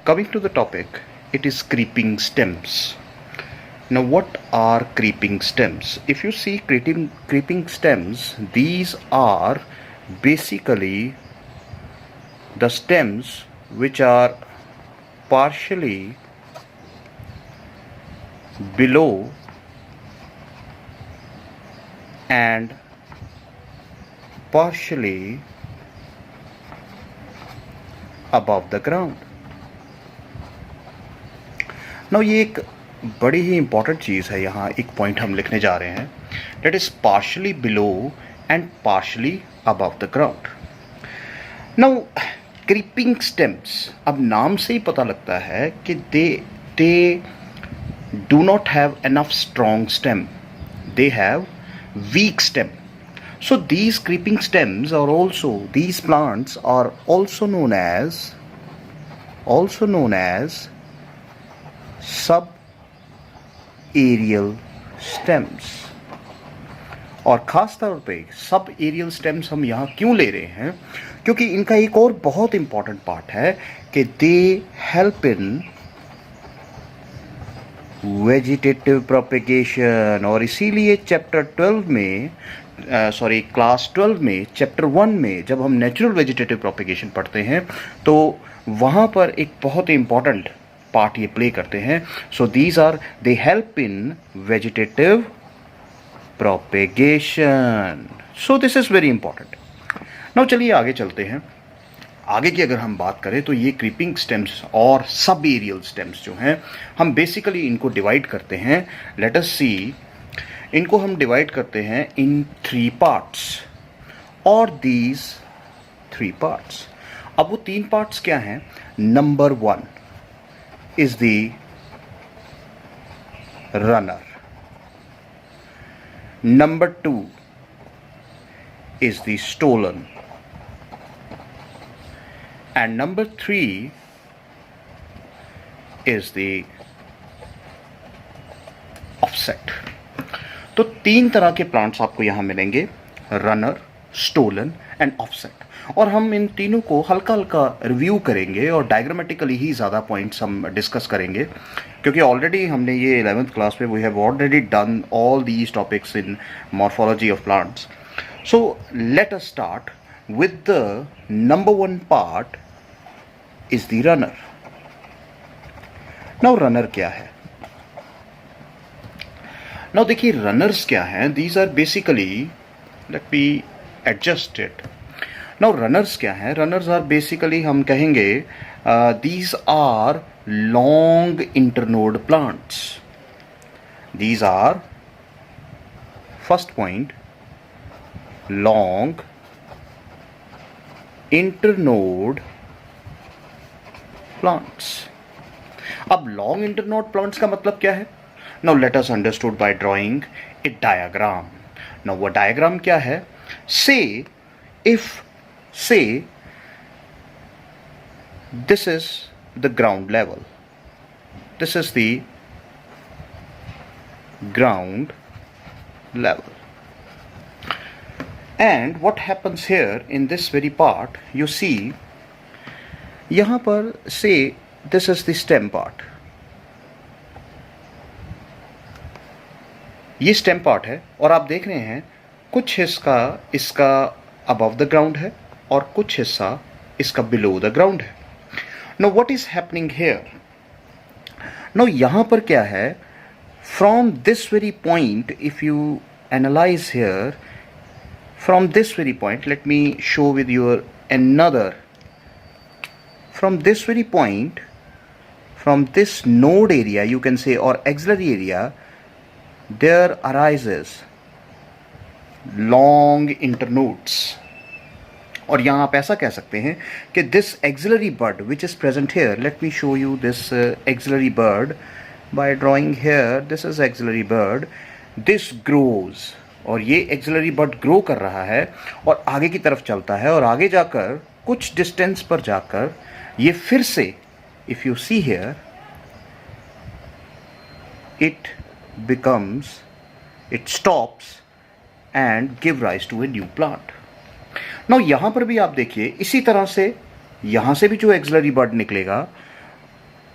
Coming to the topic, it is creeping stems. Now, what are creeping stems? If you see creeping stems, these are basically the stems which are partially below and partially above the ground. Now ये एक बड़ी ही important चीज़ है, यहाँ एक point हम लिखने जा रहे हैं, that is partially below and partially above the ground. Now creeping stems, अब नाम से ही पता लगता है कि they do not have enough strong stem, they have weak stem. So these creeping stems are also, these plants are also known as sub-aerial stems. और ख़ास तौर पे सब एरियल स्टेम्स हम यहाँ क्यों ले रहे हैं, क्योंकि इनका एक और बहुत इंपॉर्टेंट पार्ट है कि दे हेल्प इन वेजिटेटिव प्रोपेगेशन. और इसीलिए चैप्टर 12 में क्लास 12 में चैप्टर 1 में जब हम नेचुरल वेजिटेटिव प्रोपेगेशन पढ़ते हैं तो वहाँ पर एक बहुत ही इंपॉर्टेंट पार्ट ये प्ले करते हैं. So these are, they help in vegetative propagation. So this is very important. Now चलिए आगे चलते हैं. आगे की अगर हम बात करें तो ये क्रीपिंग स्टेम्स और सब एरियल स्टेम्स जो हैं, हम बेसिकली इनको डिवाइड करते हैं. लेट अस सी, इनको हम डिवाइड करते हैं इन 3 पार्ट्स. और दीज 3 पार्ट्स, अब वो 3 पार्ट्स क्या हैं? Number 1 is the runner, number 2 is the stolon, and number 3 is the offset. तो 3 तरह के प्लांट्स आपको यहां मिलेंगे, रनर, स्टोलन एंड ऑफसेट. और हम इन तीनों को हल्का हल्का रिव्यू करेंगे और डायग्रामेटिकली ही ज़्यादा पॉइंट्स हम डिस्कस करेंगे, क्योंकि ऑलरेडी हमने ये 11th क्लास में we have already done all these topics in morphology of plants. So let us start with the number 1 part is the runner. Now runner क्या है? Now देखिए runners क्या हैं? These are basically, let me adjust it. Now runners क्या हैं? Runners are basically, हम कहेंगे these are long internode plants. These are, first point, long internode plants. अब long internode plants का मतलब क्या है? Now let us understood by drawing a diagram. Now वो diagram क्या है? Say this is the ground level. This is the ground level. And what happens here in this very part, you see, यहाँ पर say this is the stem part. ये stem part है और आप देख रहे हैं कुछ हिस्सा इसका above the ground है और कुछ हिस्सा इसका below the ground है. Now what is happening here? Now यहाँ पर क्या है? From this very point, if you analyze here, from this very point, let me show with you another. From this very point, from this node area, you can say, or axillary area, there arises long internodes. और यहाँ आप ऐसा कह सकते हैं कि this axillary bud which is present here, let me show you this axillary bud by drawing here. This is axillary bud. This grows. और ये एक्सिलरी बड ग्रो कर रहा है और आगे की तरफ चलता है और आगे जाकर कुछ डिस्टेंस पर जाकर ये फिर से, if you see here, it becomes, it stops and give rise to a new plant. Now यहाँ पर भी आप देखिए इसी तरह से यहाँ से भी जो एक्सिलरी बड निकलेगा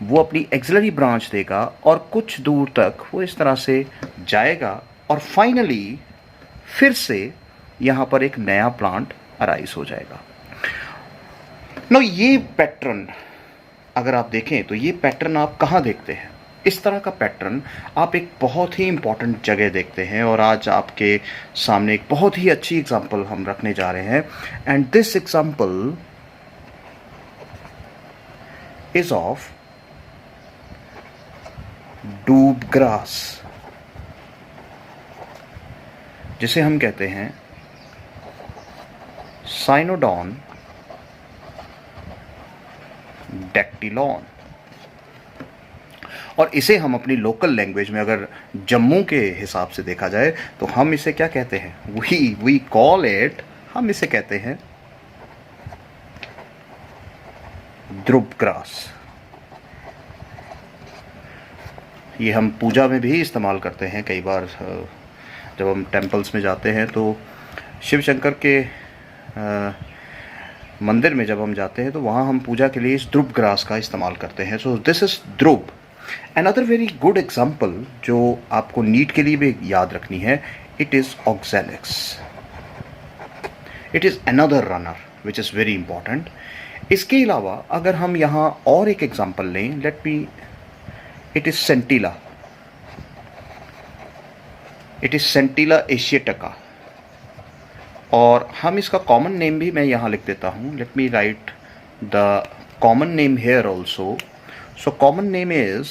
वो अपनी एक्सिलरी ब्रांच देगा और कुछ दूर तक वो इस तरह से जाएगा और फाइनली फिर से यहाँ पर एक नया प्लांट अराइज हो जाएगा। नो ये पैटर्न अगर आप देखें तो ये पैटर्न आप कहाँ देखते हैं? इस तरह का पैटर्न आप एक बहुत ही इम्पॉर्टेंट जगह देखते हैं और आज आपके सामने एक बहुत ही अच्छी एग्जांपल हम रखने जा रहे हैं and this example is of डूब ग्रास, जिसे हम कहते हैं साइनोडॉन डैक्टिलॉन। और इसे हम अपनी लोकल लैंग्वेज में अगर जम्मू के हिसाब से देखा जाए तो हम इसे क्या कहते हैं? वी कॉल इट, हम इसे कहते हैं ध्रुव ग्रास। ये हम पूजा में भी इस्तेमाल करते हैं। कई बार जब हम टेम्पल्स में जाते हैं तो शिव शंकर के मंदिर में जब हम जाते हैं तो वहाँ हम पूजा के लिए इस ध्रुव ग्रास का इस्तेमाल करते हैं। सो दिस इज ध्रुव। अनदर वेरी गुड एग्जाम्पल जो आपको नीट के लिए भी याद रखनी है, it is Oxalis. It is another runner which is very important. इसके अलावा अगर हम यहाँ और एक एग्जाम्पल लें, let me, it is Centella. It is Centella asiatica और हम इसका कॉमन नेम भी मैं यहाँ लिख देता हूँ। Let me write the common name here also. So common name is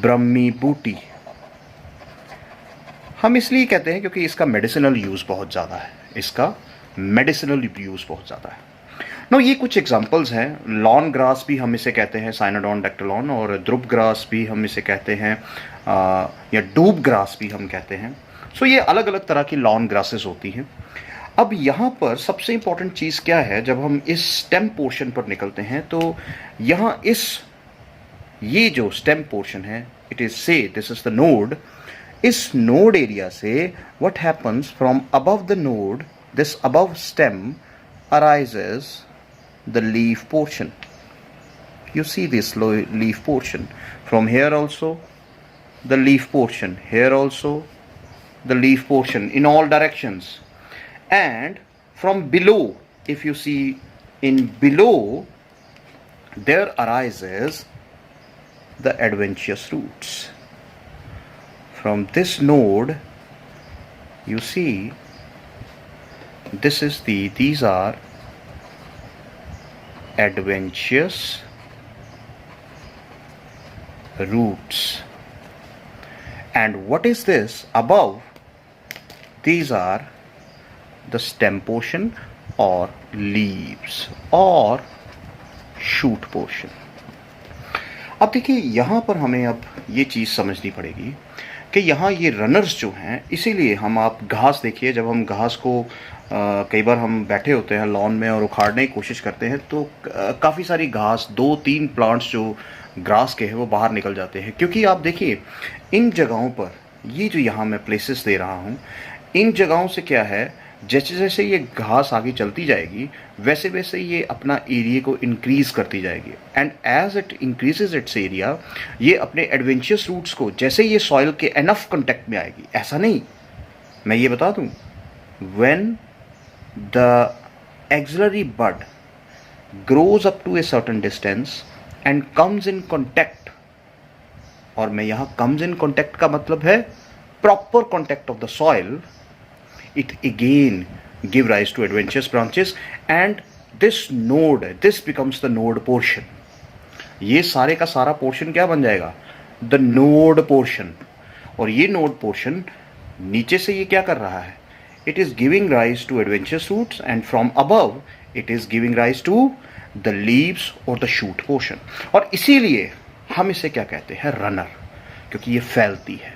Brahmi buti. हम इसलिए कहते हैं क्योंकि इसका मेडिसिनल यूज़ बहुत ज़्यादा है। इसका मेडिसिनल यूज़ बहुत ज़्यादा है। नो ये कुछ एग्जांपल्स हैं। लॉन ग्रास भी हम इसे कहते हैं साइनोडॉन डैक्टिलॉन, और ध्रुव ग्रास भी हम इसे कहते हैं या डूब ग्रास भी हम कहते हैं। सो ये अलग अलग तरह की लॉन ग्रासेस होती हैं। अब यहाँ पर सबसे इंपॉर्टेंट चीज़ क्या है, जब हम इस स्टेम पोर्शन पर निकलते हैं तो यहाँ ये जो स्टेम पोर्शन है, इट इज से दिस इज द नोड। इस नोड एरिया से what happens from above the node, this above stem arises the leaf portion. You see this leaf portion from here also, the leaf portion here also, the leaf portion in all directions, and from below, if you see in below, there arises the adventitious roots. From this node you see these are adventitious roots. And what is this above? These are the stem portion or leaves or shoot portion. अब देखिए यहाँ पर हमें अब ये चीज़ समझनी पड़ेगी कि यहाँ ये रनर्स जो हैं, इसीलिए हम, आप घास देखिए, जब हम घास को कई बार हम बैठे होते हैं लॉन में और उखाड़ने की कोशिश करते हैं तो काफ़ी सारी घास, 2-3 प्लांट्स जो ग्रास के हैं वो बाहर निकल जाते हैं। क्योंकि आप देखिए इन जगहों पर, ये जो यहाँ मैं प्लेसेस दे रहा हूँ, इन जगहों से क्या है, जैसे जैसे ये घास आगे चलती जाएगी वैसे वैसे ये अपना एरिया को इंक्रीज़ करती जाएगी। And as it increases its area, ये अपने एडवेंचरस रूट्स को, जैसे ये सॉइल के एनफ कॉन्टेक्ट में आएगी, ऐसा नहीं, मैं ये बता दूँ, when the axillary bud grows up to a certain distance and comes in contact, और मैं यहाँ comes in contact का मतलब है proper contact of the soil, it again give rise to adventitious branches and this becomes the node portion. ये सारे का सारा पोर्शन क्या बन जाएगा? the node portion. और ये node portion नीचे से ये क्या कर रहा है? it is giving rise to adventitious roots and from above it is giving rise to the leaves or the shoot portion. और इसीलिए हम इसे क्या कहते हैं? रनर, क्योंकि ये फैलती है।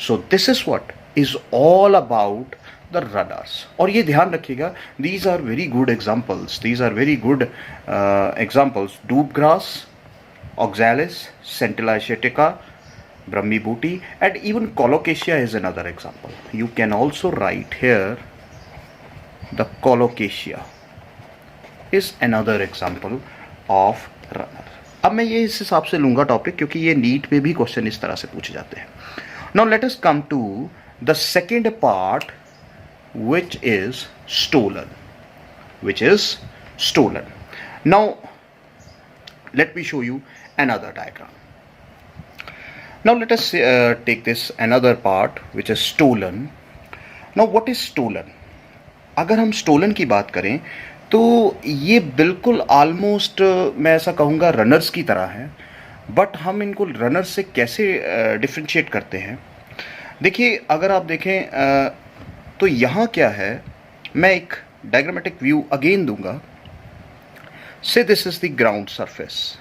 So this is what is all about the runners. और ये ध्यान रखिएगा, these are very good examples. These are very good examples. Doob grass, oxalis, Centella asiatica, Brahmi booty, and even colocasia is another example. You can also write here the colocasia. is another example of runner. अब मैं ये इस हिसाब से लूँगा topic क्योंकि ये NEET में भी क्वेश्चन इस तरह से पूछे जाते हैं. Now let us come to the second part, which is stolen. Now let me show you another diagram. Now let us take this another part which is stolen. Now what is stolen? अगर हम stolen की बात करें तो ये बिल्कुल almost मैं ऐसा कहूँगा रनर्स की तरह है, बट हम इनको रनर्स से कैसे डिफ्रेंशिएट करते हैं. देखिए, अगर आप देखें तो यहाँ क्या है, मैं एक डायग्रामेटिक व्यू अगेन दूंगा. So this is the ground surface,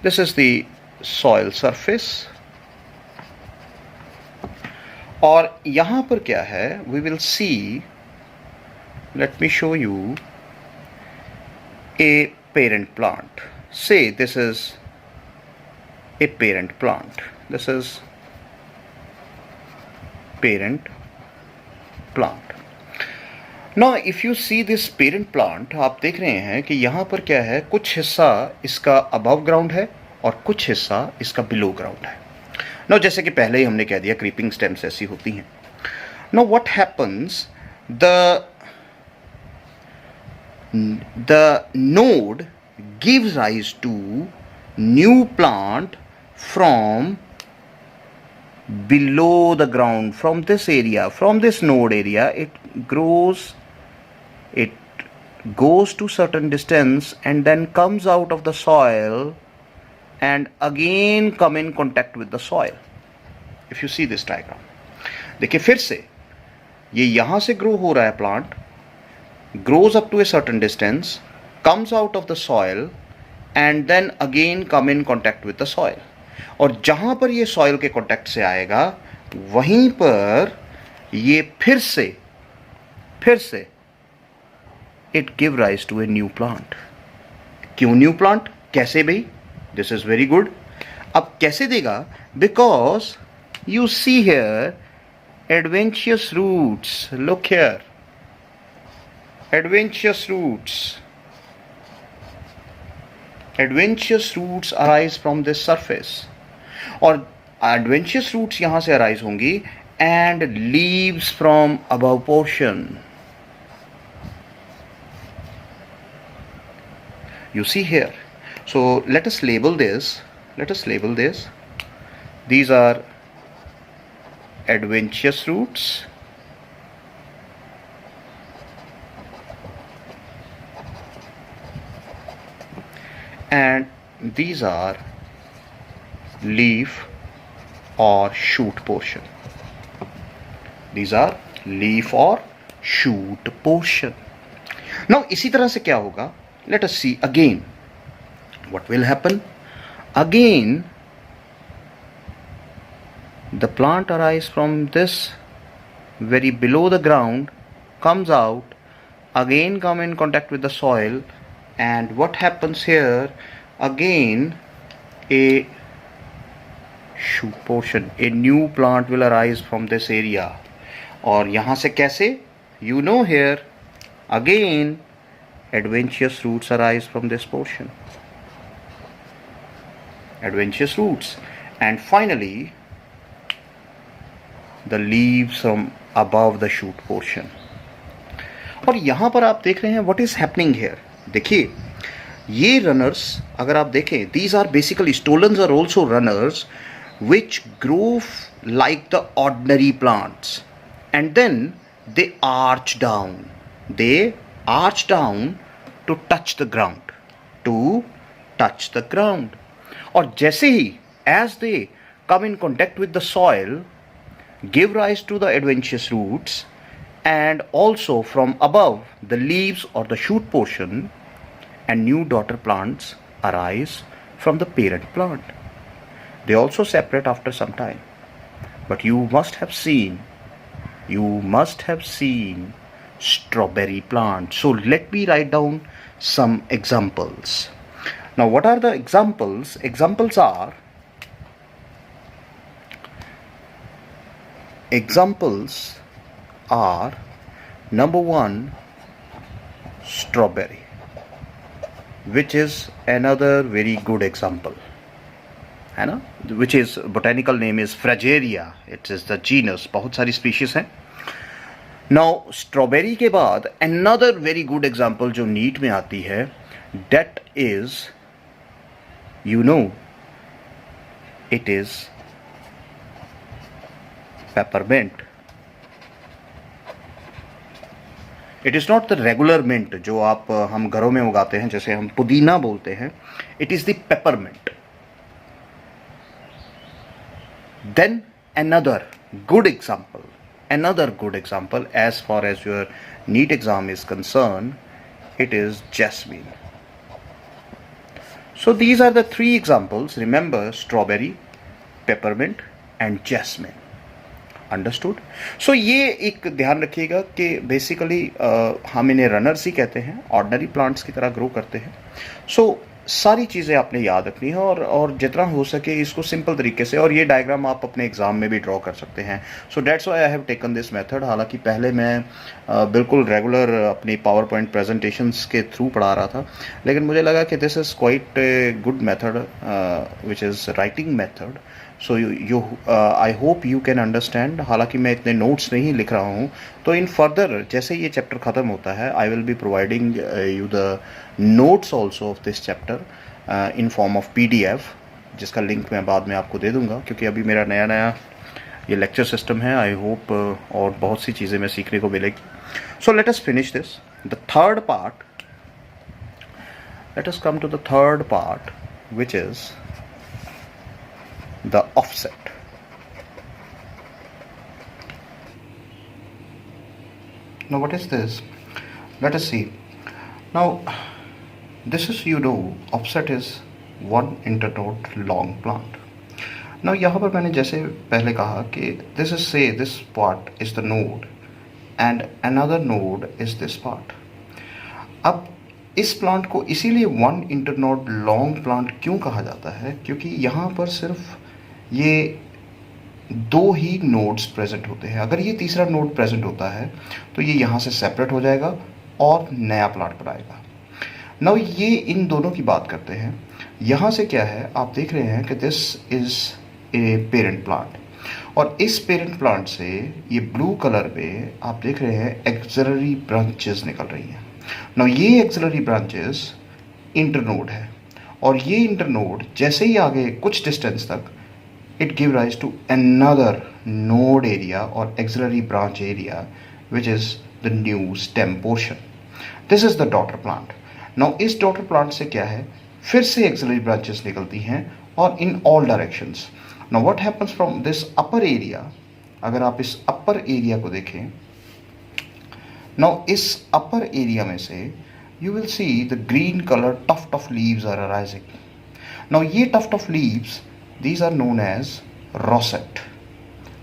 this is the soil surface, और यहाँ पर क्या है, we will see, let me show you a parent plant. Say this is a parent plant. This is parent plant. Now if you see this parent plant, आप देख रहे हैं कि यहाँ पर क्या है, कुछ हिस्सा इसका above ground है और कुछ हिस्सा इसका below ground है. Now जैसे कि पहले ही हमने कह दिया creeping stems ऐसी होती हैं. Now what happens, the node gives rise to new plant from below the ground, from this area, from this node area. It grows, it goes to certain distance and then comes out of the soil and again come in contact with the soil. If you see this diagram, देखिए फिर से ये यहाँ से grow हो रहा है plant, grows up to a certain distance, comes out of the soil and then again come in contact with the soil. और जहाँ पर ये soil के contact से आएगा वहीं पर ये फिर से it give rise to a new plant. क्यों new plant? कैसे भाई? This is very good. अब कैसे देगा? Because you see here adventitious roots. Look here. Adventitious roots arise from this surface, और adventitious roots यहाँ से arise होंगी and leaves from above portion. You see here. So let us label this. These are adventitious roots. And these are leaf or shoot portion. Now इसी तरह से क्या होगा? Let us see again. What will happen? Again, the plant arise from this very below the ground, comes out, again come in contact with the soil. And what happens here, again a shoot portion, a new plant will arise from this area. और यहाँ से कैसे? You know here, again adventitious roots arise from this portion. Adventitious roots. And finally the leaves from above the shoot portion. और यहाँ पर आप देख रहे हैं what is happening here. देखिए, ये रनर्स अगर आप देखें, these are basically stolons are also runners which grow like the ordinary plants and then they arch down to touch the ground. और जैसे ही as they come in contact with the soil, give rise to the adventitious roots, and also from above the leaves or the shoot portion, and new daughter plants arise from the parent plant. They also separate after some time. But you must have seen strawberry plant. So let me write down some examples. Now what are the examples? Examples are number one, strawberry. which is another very good example, है ना, which is botanical name is Frageria, it is the genus, बहुत सारी species हैं. Now strawberry के बाद another very good example जो NEET में आती है, that is, you know, it is peppermint. It is not the regular mint जो आप हम घरों में उगाते हैं, जैसे हम पुदीना बोलते हैं. It is the peppermint. Then another good example as far as your NEET exam is concerned, it is jasmine. So these are the three examples. Remember, strawberry, peppermint and jasmine. Understood. So ये एक ध्यान रखिएगा कि basically हम इन्हें runners ही कहते हैं, ordinary plants की तरह ग्रो करते हैं. सो सारी चीज़ें आपने याद रखनी है और जितना हो सके इसको सिंपल तरीके से, और ये डायग्राम आप अपने एग्जाम में भी ड्रॉ कर सकते हैं. So that's why I have taken this method. हालांकि पहले मैं बिल्कुल रेगुलर अपनी पावर पॉइंट प्रेजेंटेशंस के थ्रू पढ़ा रहा था, लेकिन मुझे लगा कि this is quite good method which is writing method. So I hope you can understand. हालांकि मैं इतने नोट्स नहीं लिख रहा हूँ, तो इन फर्दर जैसे ये चैप्टर ख़त्म होता है, I will be providing you the notes also of this chapter in form of PDF, जिसका लिंक मैं बाद में आपको दे दूँगा, क्योंकि अभी मेरा नया ये लेक्चर सिस्टम है. आई होप और बहुत सी चीज़ें मैं सीखने को मिलेगी. So let us finish this. The third part, let us come to the third part, which is the offset. Now what is this? Let us see. Now this is, you know, offset is one internode long plant. Now यहाँ पर मैंने जैसे पहले कहा कि this is, say this part is the node and another node is this part. अब इस plant को इसीलिए वन इंटरनोड लॉन्ग प्लांट क्यों कहा जाता है? क्योंकि यहाँ पर सिर्फ ये दो ही नोड्स प्रेजेंट होते हैं. अगर ये तीसरा नोड प्रेजेंट होता है तो ये यहाँ से सेपरेट हो जाएगा और नया प्लांट बनाएगा. नाउ ये इन दोनों की बात करते हैं. यहाँ से क्या है, आप देख रहे हैं कि this is a parent plant, और इस पेरेंट प्लांट से ये ब्लू कलर में आप देख रहे हैं एक्सिलरी ब्रांचेस निकल रही हैं. नाउ ये एक्सिलरी ब्रांचेस इंटरनोड है, और ये इंटरनोड जैसे ही आगे कुछ डिस्टेंस तक, it give rise to another node area or auxiliary branch area, which is the new stem portion. This is the daughter plant. Now इस daughter plant से क्या है, फिर से auxiliary branches निकलती हैं और in all directions. Now what happens from this upper area? अगर आप इस upper area को देखें, now इस upper area में से you will see the green color tuft of leaves are arising. Now ये tuft of leaves, these are known as rosette.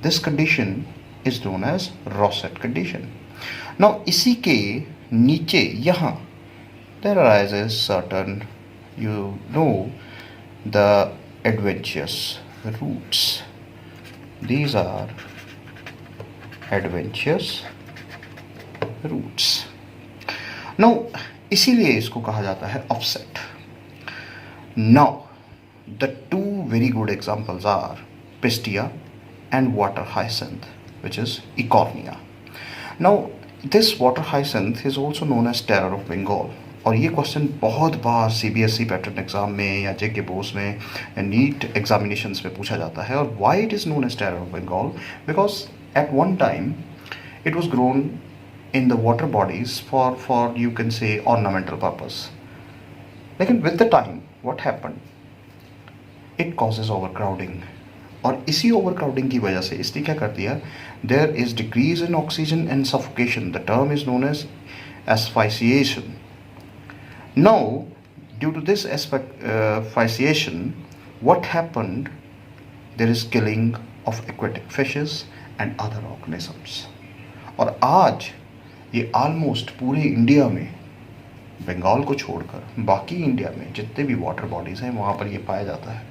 This condition is known as rosette condition. Now इसी के नीचे यहाँ there arises certain, you know, the adventitious roots. These are adventitious roots. Now इसीलिए इसको कहा जाता है offset. Now the two very good examples are Pistia and water hyacinth, which is Eichhornia. Now this water hyacinth is also known as terror of Bengal, और ये question बहुत बार CBSE pattern exam में या JK बोस में या NEET examinations में पूछा जाता है. और why it is known as terror of Bengal? Because at one time it was grown in the water bodies for you can say ornamental purpose. लेकिन with the time what happened? It causes overcrowding, और इसी overcrowding की वजह से इसने क्या कर दिया, there is decrease in oxygen and suffocation. The term is known as asphyxiation. Now due to this asphyxiation, what happened, there is killing of aquatic fishes and other organisms. और आज ये almost पूरे इंडिया में, बंगाल को छोड़कर बाकी India में जितने भी वाटर बॉडीज़ हैं वहाँ पर ये पाया जाता है.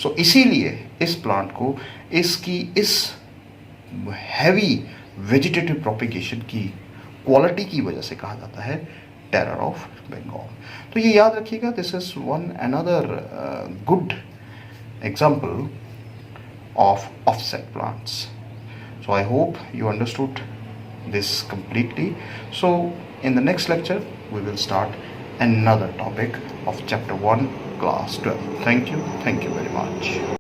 सो इसीलिए इस प्लांट को इसकी इस हैवी वेजिटेटिव प्रोपिगेशन की क्वालिटी की वजह से कहा जाता है टेरर ऑफ बंगाल। तो ये याद रखिएगा, this is one another good example of offset plants. So I hope you understood this completely. So in the next lecture we will start another topic of chapter 1 class 12. Thank you very much.